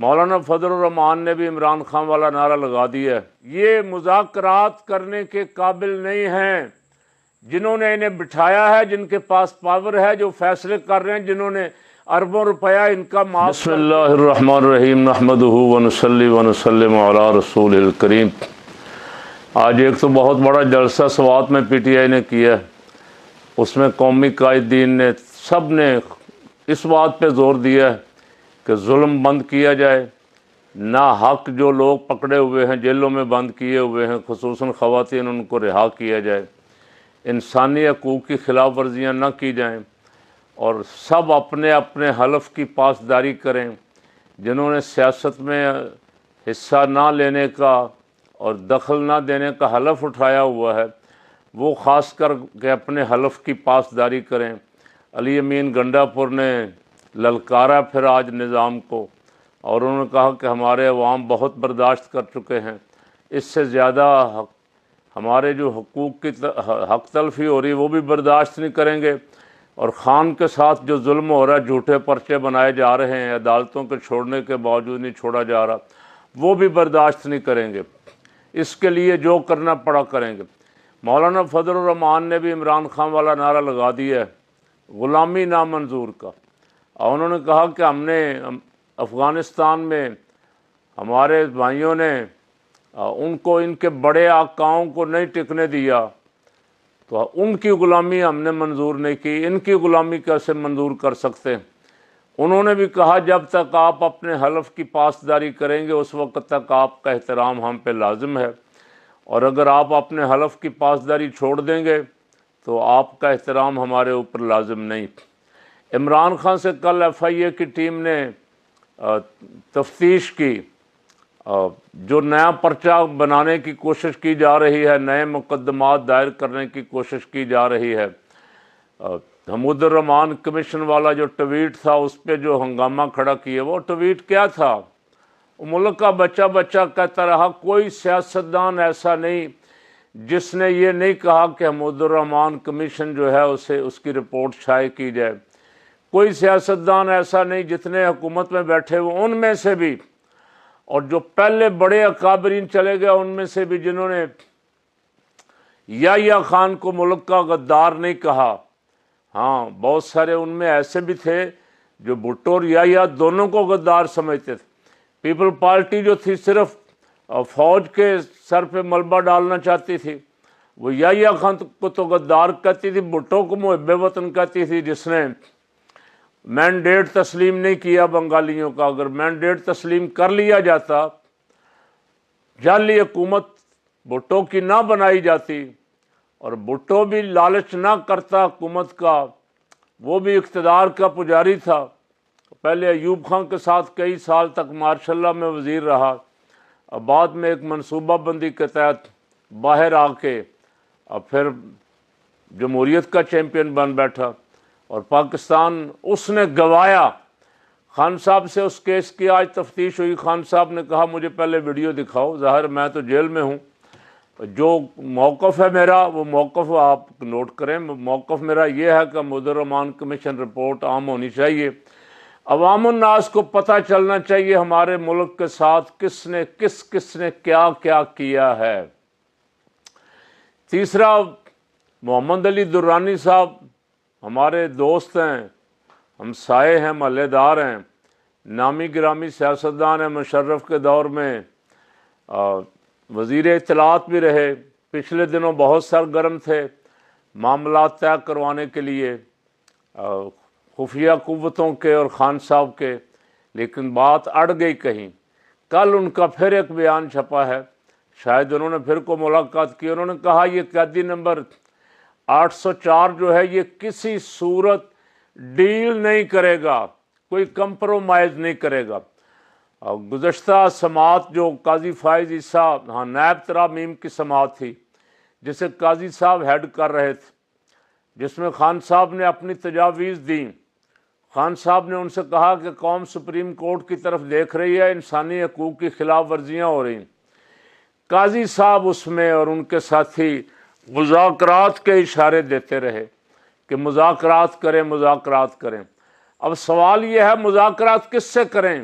مولانا فضل الرحمان نے بھی عمران خان والا نعرہ لگا دیا ہے۔ یہ مذاکرات کرنے کے قابل نہیں ہیں، جنہوں نے انہیں بٹھایا ہے، جن کے پاس پاور ہے، جو فیصلے کر رہے ہیں، جنہوں نے اربوں روپیہ ان کا معاف۔ بسم اللہ الرحمن الرحیم، نحمدہ ونصلی ونسلم علی رسول الکریم۔ آج ایک تو بہت بڑا جلسہ سوات میں پی ٹی آئی نے کیا ہے، اس میں قومی قائدین نے سب نے اس بات پہ زور دیا ہے کہ ظلم بند کیا جائے، ناحق جو لوگ پکڑے ہوئے ہیں، جیلوں میں بند کیے ہوئے ہیں، خصوصاً خواتین، ان کو رہا کیا جائے، انسانی حقوق کی خلاف ورزیاں نہ کی جائیں، اور سب اپنے اپنے حلف کی پاسداری کریں۔ جنہوں نے سیاست میں حصہ نہ لینے کا اور دخل نہ دینے کا حلف اٹھایا ہوا ہے، وہ خاص کر کے اپنے حلف کی پاسداری کریں۔ علی امین گنڈا پور نے للکارا پھر آج نظام کو، اور انہوں نے کہا کہ ہمارے عوام بہت برداشت کر چکے ہیں، اس سے زیادہ ہمارے جو حقوق کی حق تلفی ہو رہی وہ بھی برداشت نہیں کریں گے، اور خان کے ساتھ جو ظلم ہو رہا ہے، جھوٹے پرچے بنائے جا رہے ہیں، عدالتوں کے چھوڑنے کے باوجود نہیں چھوڑا جا رہا، وہ بھی برداشت نہیں کریں گے۔ اس کے لیے جو کرنا پڑا کریں گے۔ مولانا فضل الرحمان نے بھی عمران خان والا نعرہ لگا دیا ہے، غلامی نامنظور کا، اور انہوں نے کہا کہ ہم نے افغانستان میں ہمارے بھائیوں نے ان کو ان کے بڑے آقاؤں کو نہیں ٹکنے دیا، تو ان کی غلامی ہم نے منظور نہیں کی، ان کی غلامی کیسے منظور کر سکتے ہیں۔ انہوں نے بھی کہا جب تک آپ اپنے حلف کی پاسداری کریں گے اس وقت تک آپ کا احترام ہم پہ لازم ہے، اور اگر آپ اپنے حلف کی پاسداری چھوڑ دیں گے تو آپ کا احترام ہمارے اوپر لازم نہیں۔ عمران خان سے کل ایف آئی اے کی ٹیم نے تفتیش کی، جو نیا پرچہ بنانے کی کوشش کی جا رہی ہے، نئے مقدمات دائر کرنے کی کوشش کی جا رہی ہے۔ حمود الرحمان کمیشن والا جو ٹویٹ تھا، اس پہ جو ہنگامہ کھڑا کیا، وہ ٹویٹ کیا تھا؟ ملک کا بچہ بچہ کہتا رہا، کوئی سیاستدان ایسا نہیں جس نے یہ نہیں کہا کہ حمود الرحمان کمیشن جو ہے اسے اس کی رپورٹ شائع کی جائے۔ کوئی سیاستدان ایسا نہیں، جتنے حکومت میں بیٹھے ہوئے ان میں سے بھی، اور جو پہلے بڑے اکابرین چلے گئے ان میں سے بھی، جنہوں نے یحییٰ خان کو ملک کا غدار نہیں کہا۔ ہاں، بہت سارے ان میں ایسے بھی تھے جو بھٹو اور یحییٰ دونوں کو غدار سمجھتے تھے۔ پیپل پارٹی جو تھی صرف فوج کے سر پہ ملبہ ڈالنا چاہتی تھی، وہ یحییٰ خان کو تو غدار کہتی تھی، بھٹو کو محب وطن کہتی تھی، جس نے مینڈیٹ تسلیم نہیں کیا بنگالیوں کا۔ اگر مینڈیٹ تسلیم کر لیا جاتا، جعلی حکومت بھٹو کی نہ بنائی جاتی، اور بھٹو بھی لالچ نہ کرتا حکومت کا، وہ بھی اقتدار کا پجاری تھا، پہلے ایوب خان کے ساتھ کئی سال تک ماشاء اللہ میں وزیر رہا، اور بعد میں ایک منصوبہ بندی کے تحت باہر آ کے اور پھر جمہوریت کا چیمپئن بن بیٹھا، اور پاکستان اس نے گوایا۔ خان صاحب سے اس کیس کی آج تفتیش ہوئی، خان صاحب نے کہا مجھے پہلے ویڈیو دکھاؤ، ظاہر میں تو جیل میں ہوں، جو موقف ہے میرا وہ موقف آپ نوٹ کریں۔ موقف میرا یہ ہے کہ حمود الرحمان کمیشن رپورٹ عام ہونی چاہیے، عوام الناس کو پتہ چلنا چاہیے ہمارے ملک کے ساتھ کس نے کیا کیا کیا ہے۔ تیسرا، محمد علی درانی صاحب ہمارے دوست ہیں، ہمسائے ہیں، محلے دار ہیں، نامی گرامی سیاستدان ہیں، مشرف کے دور میں وزیر اطلاعات بھی رہے، پچھلے دنوں بہت سرگرم تھے معاملات طے کروانے کے لیے خفیہ قوتوں کے اور خان صاحب کے، لیکن بات اڑ گئی کہیں۔ کل ان کا پھر ایک بیان چھپا ہے، شاید انہوں نے پھر کو ملاقات کی، انہوں نے کہا یہ قیدی نمبر 804 جو ہے یہ کسی صورت ڈیل نہیں کرے گا، کوئی کمپرومائز نہیں کرے گا۔ گزشتہ سماعت جو قاضی فائز عیسیٰ نیب ترامیم کی سماعت تھی، جسے قاضی صاحب ہیڈ کر رہے تھے، جس میں خان صاحب نے اپنی تجاویز دیں، خان صاحب نے ان سے کہا کہ قوم سپریم کورٹ کی طرف دیکھ رہی ہے، انسانی حقوق کی خلاف ورزیاں ہو رہی ہیں۔ قاضی صاحب اس میں اور ان کے ساتھی مذاکرات کے اشارے دیتے رہے کہ مذاکرات کریں۔ اب سوال یہ ہے مذاکرات کس سے کریں؟